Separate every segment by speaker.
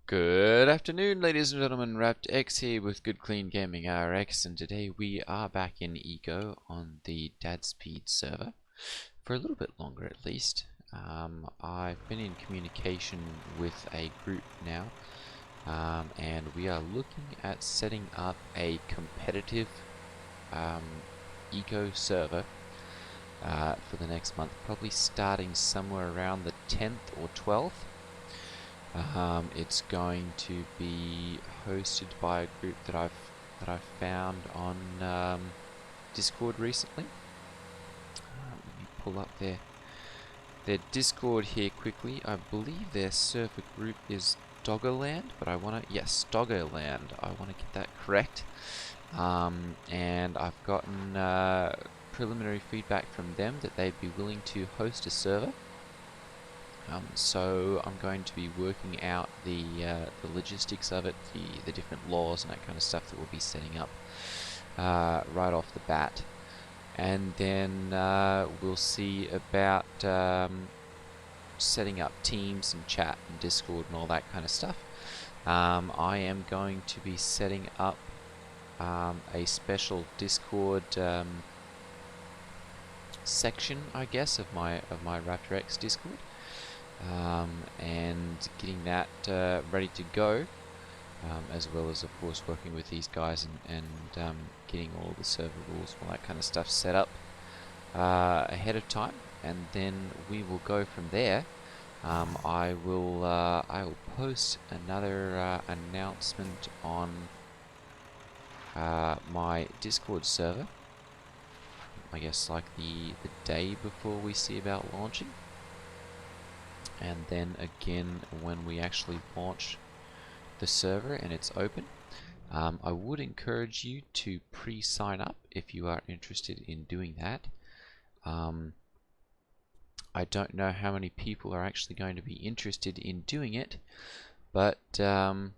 Speaker 1: Good afternoon, ladies and gentlemen. Raptor X here with Good Clean Gaming RX, and today we are back in Ego on the Dadspeed server for a little bit longer, at least. I've been in communication with a group now, and we are looking at setting up a competitive Ego server for the next month, probably starting somewhere around the 10th or 12th. It's going to be hosted by a group that I've found on Discord recently. Let me pull up their Discord here quickly. I believe their server group is Doggerland, but yes, Doggerland. I want to get that correct. And I've gotten preliminary feedback from them that they'd be willing to host a server. So I'm going to be working out the logistics of it, the different laws and that kind of stuff that we'll be setting up right off the bat, and then we'll see about setting up teams and chat and Discord and all that kind of stuff. I am going to be setting up a special Discord section, I guess, of my Raptor X Discord. And getting that ready to go, as well as of course working with these guys and getting all the server rules, all that kind of stuff set up ahead of time, and then we will go from there. I will post another announcement on my Discord server, I guess like the day before we see about launching. And then again when we actually launch the server and it's open. I would encourage you to pre-sign up if you are interested in doing that. I don't know how many people are actually going to be interested in doing it, but I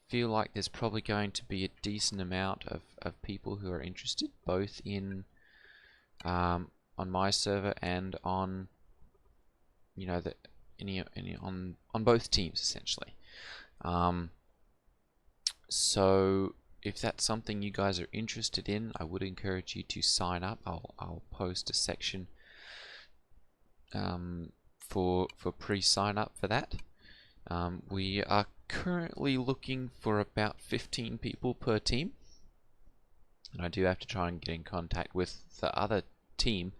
Speaker 1: feel like there's probably going to be a decent amount of people who are interested, both in on my server and on on both teams essentially. So if that's something you guys are interested in, I would encourage you to sign up. I'll post a section for pre-sign up for that. We are currently looking for about 15 people per team, and I do have to try and get in contact with the other team.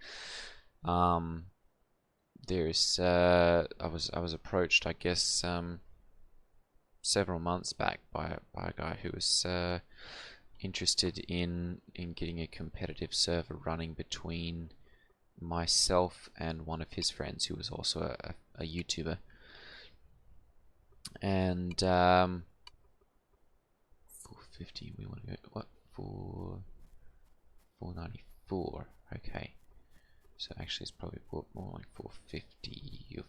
Speaker 1: There's I was approached, I guess, several months back by a guy who was interested in getting a competitive server running between myself and one of his friends who was also a YouTuber. And 450, we want to go what, 494? Okay. So actually it's probably more like 450 or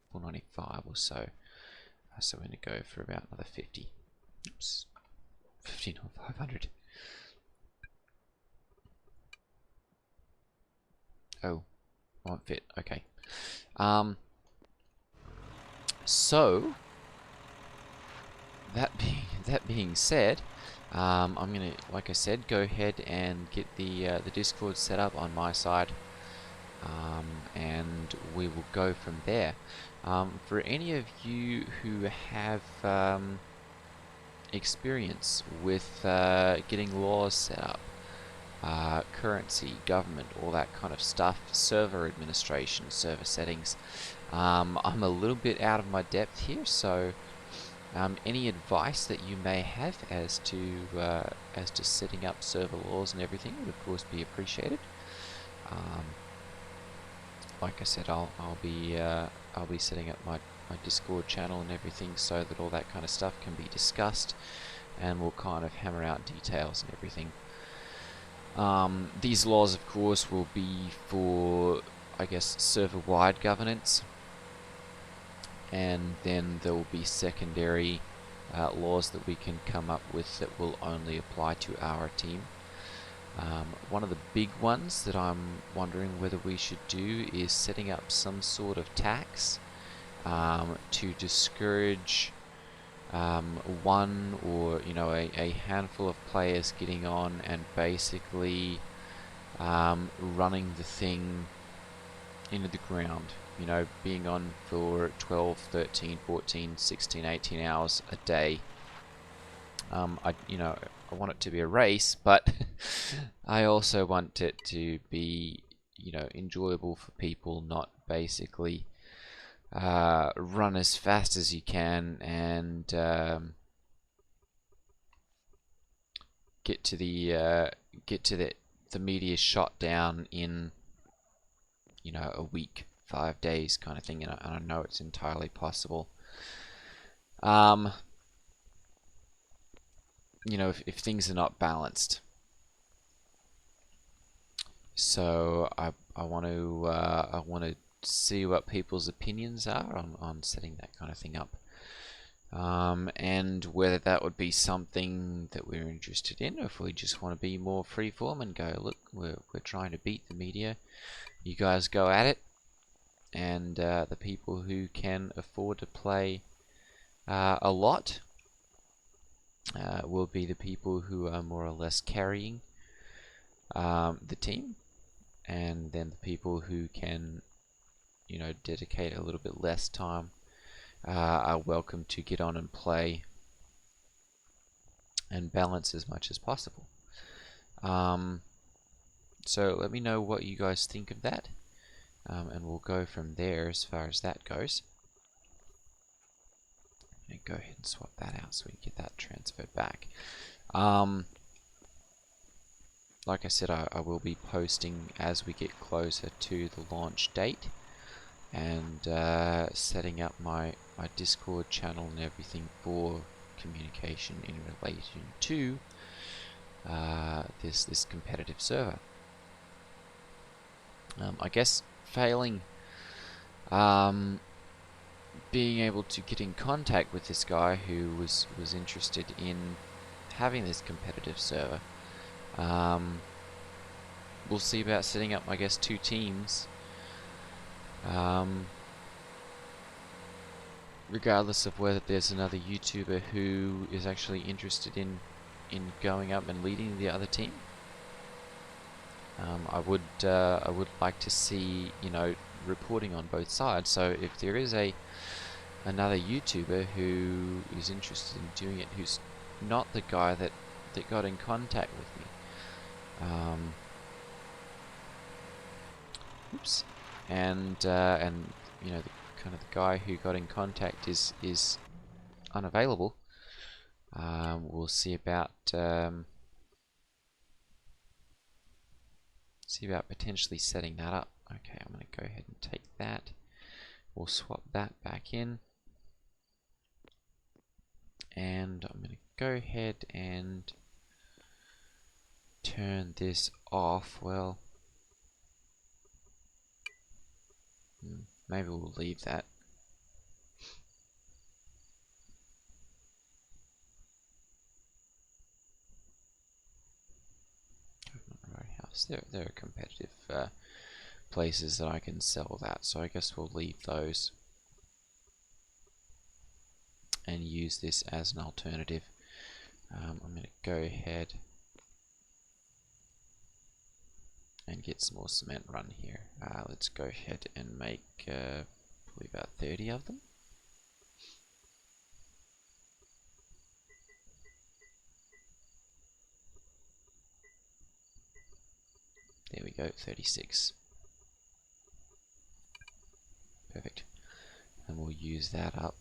Speaker 1: 495 or so. So we're going to go for about another 50. Oops. 15 or 500. Oh, won't fit. Okay. So that being said, I'm gonna, like I said, go ahead and get the Discord set up on my side, and we will go from there. For any of you who have experience with getting laws set up, currency, government, all that kind of stuff, server administration, server settings, I'm a little bit out of my depth here, so any advice that you may have as to setting up server laws and everything would of course be appreciated. Like I said, I'll be setting up my Discord channel and everything so that all that kind of stuff can be discussed, and we'll kind of hammer out details and everything. These laws, of course, will be for, I guess, server-wide governance. And then there will be secondary laws that we can come up with that will only apply to our team. One of the big ones that I'm wondering whether we should do is setting up some sort of tax to discourage one or a handful of players getting on and basically running the thing into the ground, being on for 12, 13, 14, 16, 18 hours a day. I want it to be a race, but I also want it to be enjoyable for people, not basically run as fast as you can and get to the meteor shot down in a week, 5 days kind of thing, and I know it's entirely possible. If things are not balanced. So I want to see what people's opinions are on setting that kind of thing up, and whether that would be something that we're interested in, or if we just want to be more freeform and go, look, we're trying to beat the media, you guys go at it, and the people who can afford to play a lot will be the people who are more or less carrying the team, and then the people who can dedicate a little bit less time are welcome to get on and play and balance as much as possible. So let me know what you guys think of that, and we'll go from there as far as that goes. And go ahead and swap that out so we can get that transferred back. Like I said, I will be posting as we get closer to the launch date, and setting up my Discord channel and everything for communication in relation to this competitive server. I guess failing being able to get in contact with this guy who was interested in having this competitive server, we'll see about setting up, I guess, 2 teams, regardless of whether there's another YouTuber who is actually interested in going up and leading the other team. I would like to see reporting on both sides. So if there is another YouTuber who is interested in doing it, who's not the guy that got in contact with me, oops, and the kind of the guy who got in contact is unavailable, we'll see about potentially setting that up. Okay, I'm going to go ahead and take that. We'll swap that back in, and I'm going to go ahead and turn this off. Well, maybe we'll leave that. Roadhouse. There are competitive places that I can sell that, so I guess we'll leave those and use this as an alternative. I'm going to go ahead and get some more cement run here. Let's go ahead and make probably about 30 of them. There we go, 36. Perfect. And we'll use that up.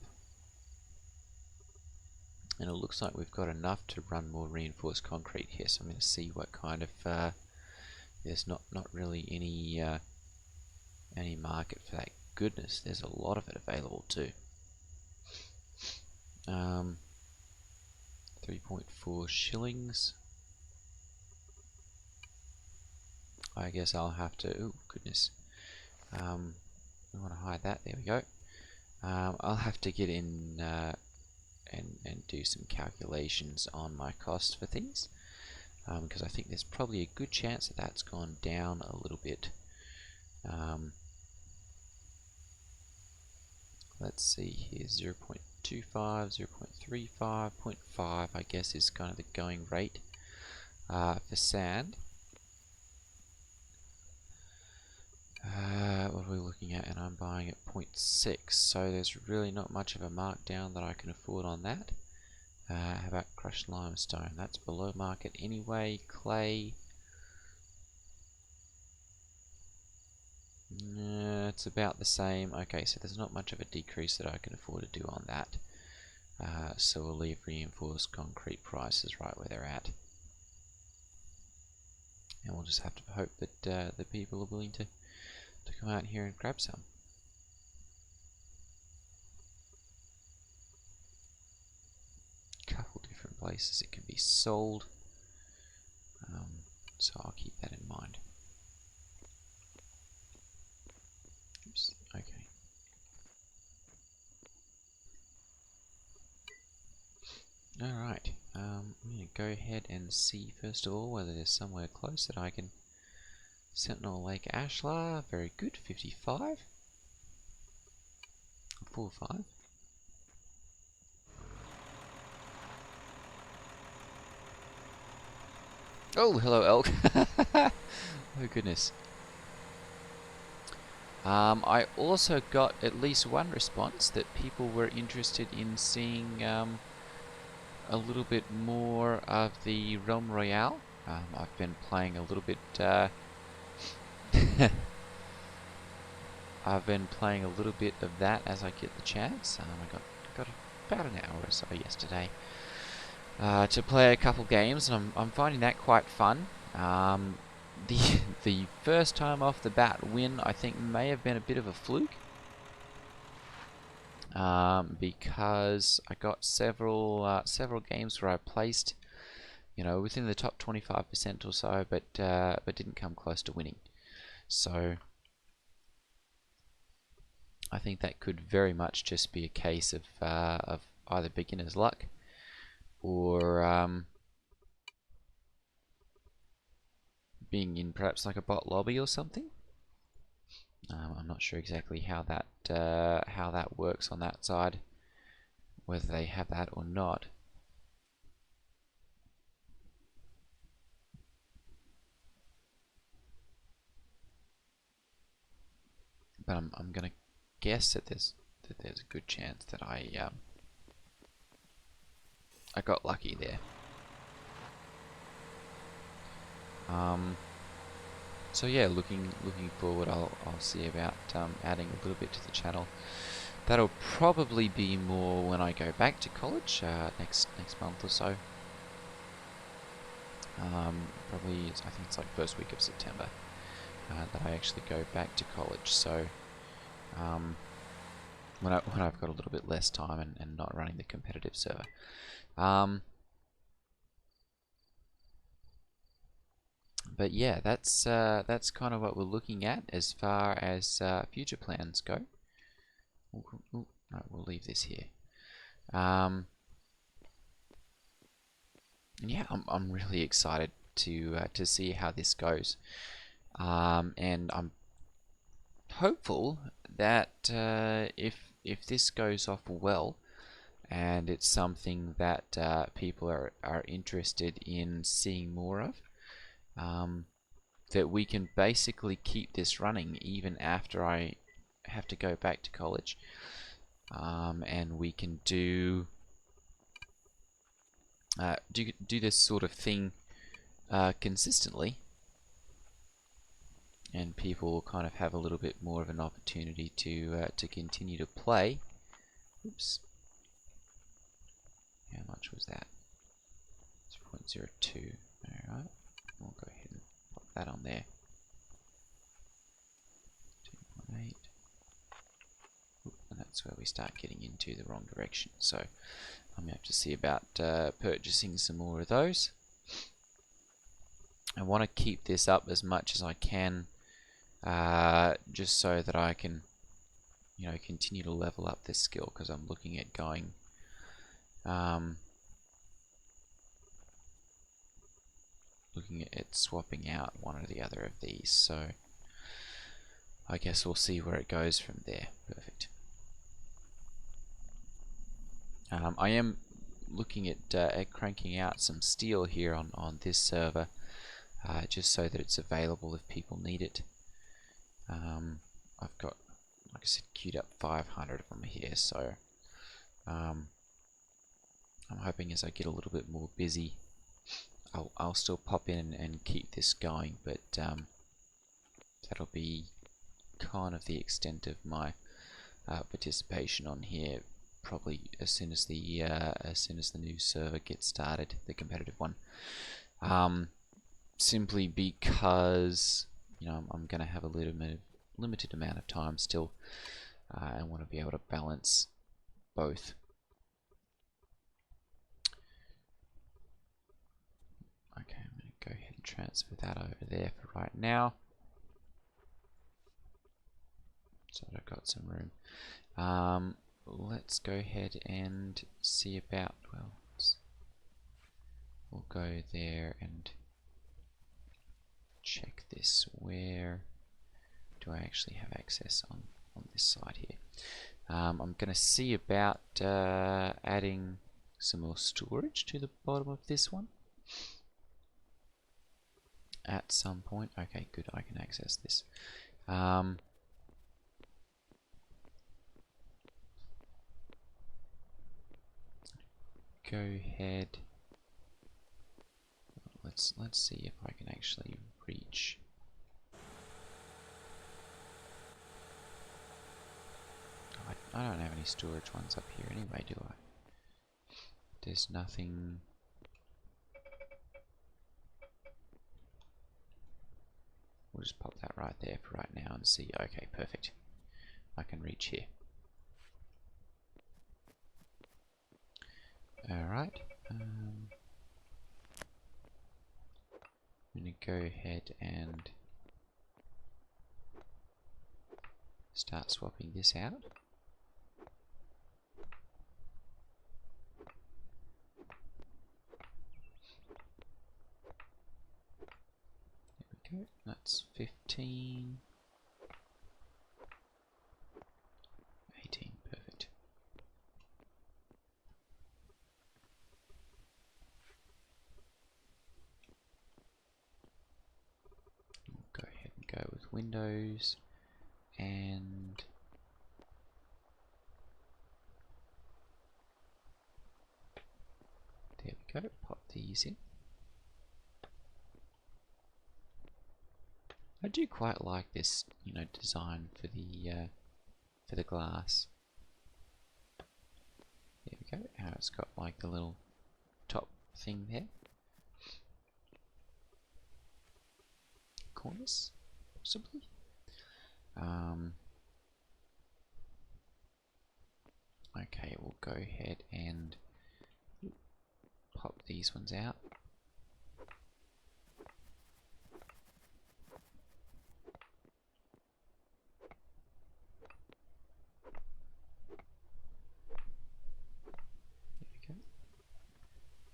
Speaker 1: And it looks like we've got enough to run more reinforced concrete here, so I'm going to see what kind of there's not really any market for that. Goodness, there's a lot of it available too. 3.4 shillings. I guess I'll have to, oh goodness, we want to hide that, there we go. I'll have to get in and do some calculations on my cost for things, because I think there's probably a good chance that that's gone down a little bit. let's see here, 0.25, 0.35, 0.5 I guess is kind of the going rate for sand. What are we looking at? And I'm buying at 0.6, so there's really not much of a markdown that I can afford on that. How about crushed limestone? That's below market anyway. Clay, it's about the same. Okay, so there's not much of a decrease that I can afford to do on that. So we'll leave reinforced concrete prices right where they're at. And we'll just have to hope that the people are willing to come out here and grab some. Couple different places it can be sold. So I'll keep that in mind. Oops, okay. Alright, I'm going to go ahead and see first of all whether there's somewhere close that I can Sentinel Lake Ashlar, very good, 55. 45. Oh, hello elk. Oh goodness. I also got at least one response that people were interested in seeing a little bit more of the Realm Royale. I've been playing a little bit I've been playing a little bit of that as I get the chance. I got about an hour or so yesterday to play a couple games, and I'm finding that quite fun. The first time off the bat win I think may have been a bit of a fluke, because I got several games where I placed, within the top 25% or so, but didn't come close to winning. So I think that could very much just be a case of either beginner's luck or being in perhaps like a bot lobby or something. I'm not sure exactly how that works on that side, whether they have that or not. But I'm gonna guess that there's a good chance that I got lucky there. So yeah, looking forward, I'll see about adding a little bit to the channel. That'll probably be more when I go back to college next month or so. Probably I think it's like first week of September that I actually go back to college. So when I've got a little bit less time and not running the competitive server. But yeah, that's kind of what we're looking at as far as future plans go. No, we'll leave this here. And yeah, I'm really excited to see how this goes, and I'm hopeful that if this goes off well, and it's something that people are interested in seeing more of, that we can basically keep this running even after I have to go back to college, and we can do this sort of thing consistently, and people will kind of have a little bit more of an opportunity to continue to play. Oops. How much was that? 0.02. Alright. We'll go ahead and pop that on there. 2.8. And that's where we start getting into the wrong direction. So I'm going to have to see about purchasing some more of those. I want to keep this up as much as I can, just so that I can, continue to level up this skill, because I'm looking at going, looking at swapping out one or the other of these. So I guess we'll see where it goes from there. Perfect. I am looking at cranking out some steel here on this server, just so that it's available if people need it. I've got, like I said, queued up 500 of them here, so I'm hoping as I get a little bit more busy, I'll still pop in and keep this going, but that'll be kind of the extent of my participation on here. Probably as soon as the new server gets started, the competitive one. Simply because I'm going to have a limited amount of time still. I want to be able to balance both. Okay, I'm going to go ahead and transfer that over there for right now, so I've got some room. Let's go ahead and see about, well, we'll go there and check this. Where do I actually have access on this side here? I'm going to see about adding some more storage to the bottom of this one at some point. Okay, good, I can access this. Go ahead. Let's see if I can actually reach. I don't have any storage ones up here anyway, do I? There's nothing. We'll just pop that right there for right now and see. Okay, perfect. I can reach here. Alright. I'm going to go ahead and start swapping this out. There we go. That's 15. 18. Perfect. We'll go ahead and go with Windows and there we go. Pop these in. I do quite like this, design for the glass. There we go. How it's got like the little top thing there. Corners, possibly. Okay, we'll go ahead and pop these ones out.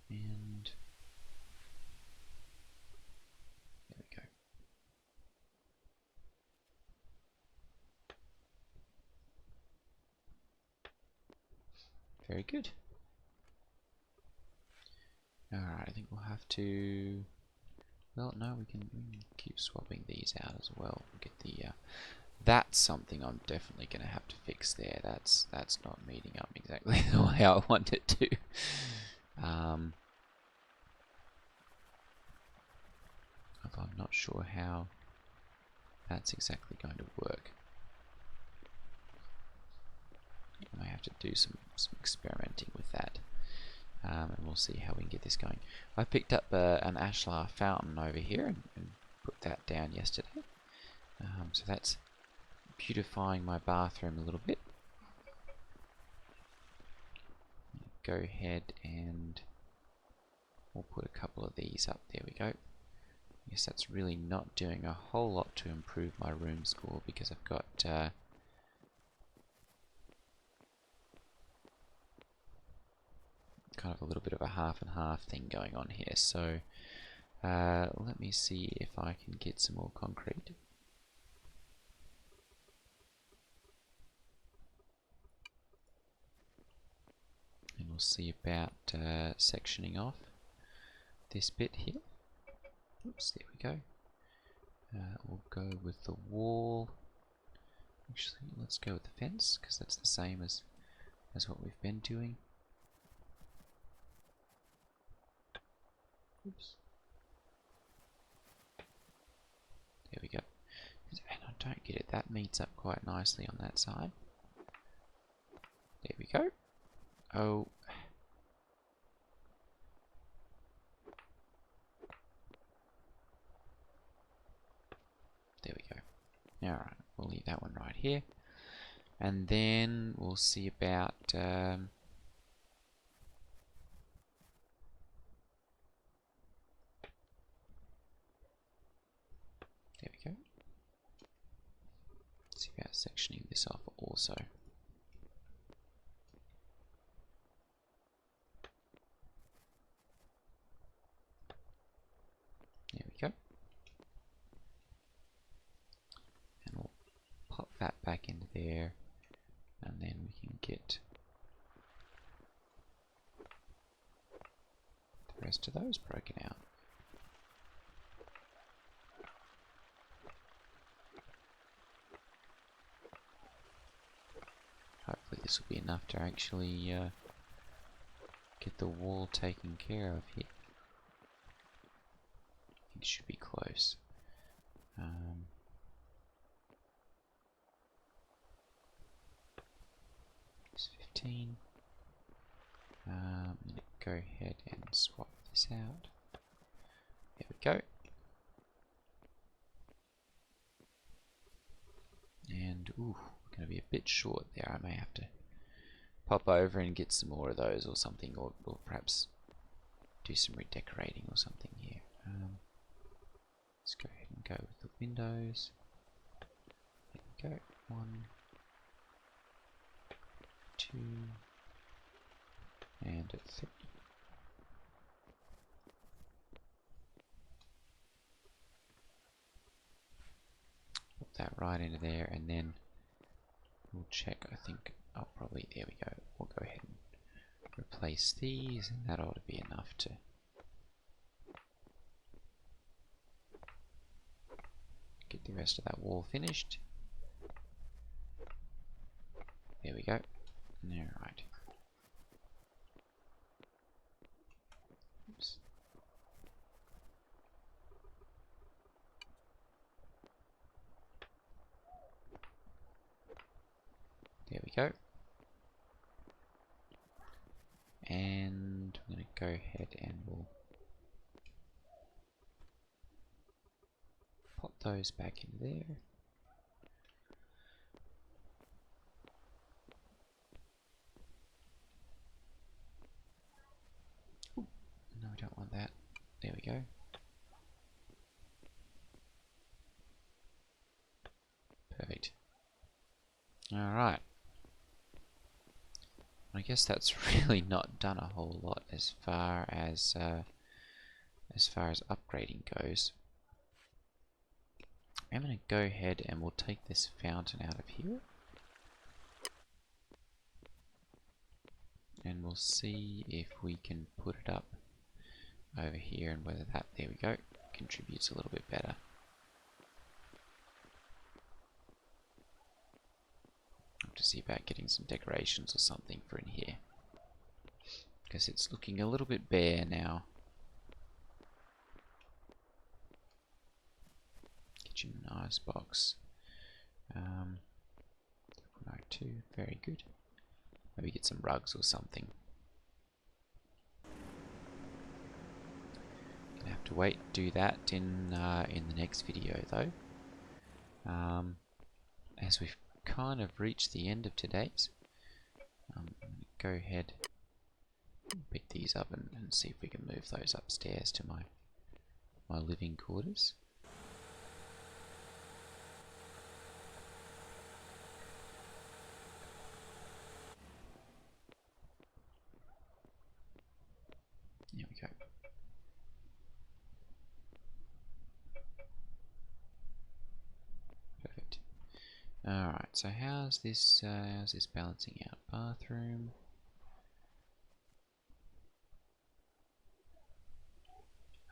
Speaker 1: And there we go. Very good. Alright, I think we'll have to. Well, no, we can keep swapping these out as well. Get the. That's something I'm definitely going to have to fix there. That's not meeting up exactly the way I want it to. Although I'm not sure how that's exactly going to work. I may have to do some experimenting with that, and we'll see how we can get this going. I picked up an ashlar fountain over here and put that down yesterday, so that's beautifying my bathroom a little bit. Go ahead and we'll put a couple of these up. There we go. I guess that's really not doing a whole lot to improve my room score because I've got kind of a little bit of a half and half thing going on here. So let me see if I can get some more concrete. And we'll see about sectioning off this bit here. Oops, there we go. We'll go with the wall. Actually, let's go with the fence, because that's the same as what we've been doing. Oops. There we go. And I don't get it. That meets up quite nicely on that side. There we go. Oh. There we go. Alright, we'll leave that one right here. And then we'll see about there we go. See about sectioning this off also. There we go. And we'll pop that back into there, and then we can get the rest of those broken out. Hopefully this will be enough to actually get the wall taken care of here. I think it should be close. It's 15. I'm going to go ahead and swap this out. There we go. And, ooh, going to be a bit short there. I may have to pop over and get some more of those or something, or perhaps do some redecorating or something here. Let's go ahead and go with the windows. There we go. 1, 2, and 3. Put that right into there, and then we'll check. I think I'll probably, there we go. We'll go ahead and replace these, and that ought to be enough to get the rest of that wall finished. There we go. Alright. Oops. There we go. And I'm going to go ahead and we'll pop those back in there. Ooh, no, I don't want that. There we go. Perfect. Alright. I guess that's really not done a whole lot as far as upgrading goes. I'm going to go ahead and we'll take this fountain out of here, and we'll see if we can put it up over here, and whether that, there we go, contributes a little bit better. I'll have to see about getting some decorations or something for in here, because it's looking a little bit bare now. Kitchen icebox. 2, very good. Maybe get some rugs or something. Gonna have to wait to do that in the next video though. As we've kind of reached the end of today's, I'm gonna go ahead and pick these up and see if we can move those upstairs to my living quarters. There we go. Perfect. Alright, so how's this balancing out? Bathroom.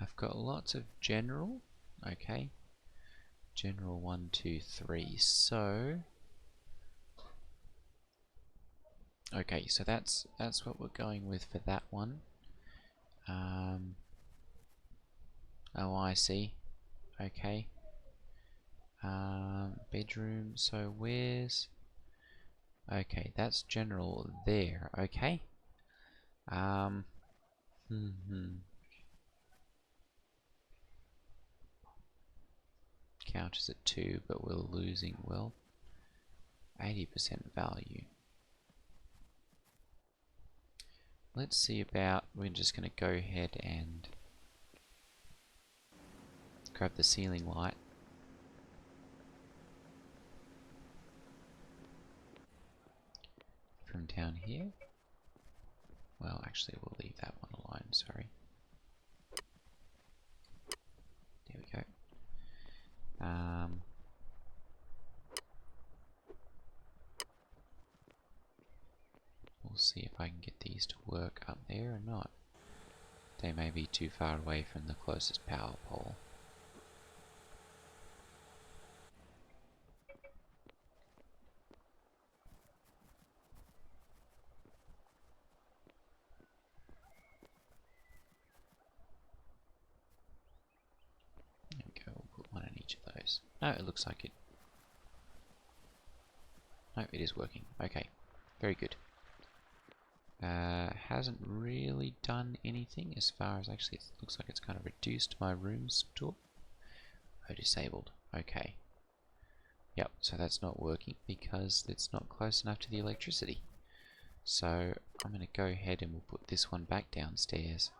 Speaker 1: I've got lots of general. Okay. General 1, 2, 3. So okay, so that's what we're going with for that one. Oh, I see. Okay. Bedroom. So where's? Okay, that's general there. Okay. Hmm. Counters at 2, but we're losing, well, 80% value. Let's see about, we're just going to go ahead and grab the ceiling light. From down here. Well, actually, we'll leave that one alone, sorry. There we go. We'll see if I can get these to work up there or not. They may be too far away from the closest power pole. There we go, we'll put one in each of those. No, it looks like it. No, it is working. Okay, very good. Hasn't really done anything as far as, actually it looks like it's kind of reduced my room's door. Oh, disabled. Okay. Yep, so that's not working because it's not close enough to the electricity. So I'm going to go ahead and we'll put this one back downstairs.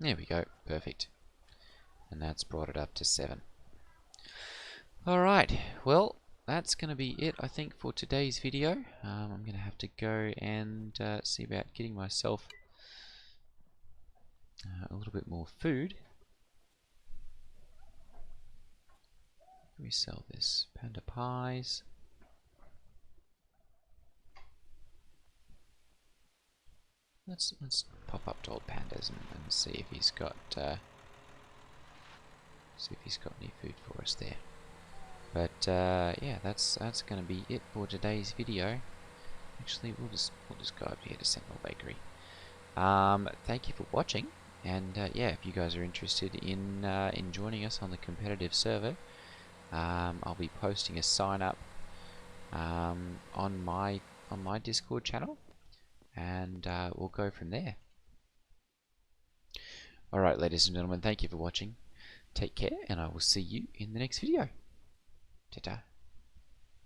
Speaker 1: There we go, perfect. And that's brought it up to 7. Alright, well, that's going to be it, I think, for today's video. I'm going to have to go and see about getting myself a little bit more food. Let me sell this. Panda pies. Let's pop up to old Pandas and see if he's got any food for us there. But yeah, that's going to be it for today's video. Actually, we'll just go up here to Sentinel Bakery. Thank you for watching, and yeah, if you guys are interested in joining us on the competitive server, I'll be posting a sign up on my Discord channel, and we'll go from there. Alright, ladies and gentlemen, thank you for watching. Take care, and I will see you in the next video. Ta-ta.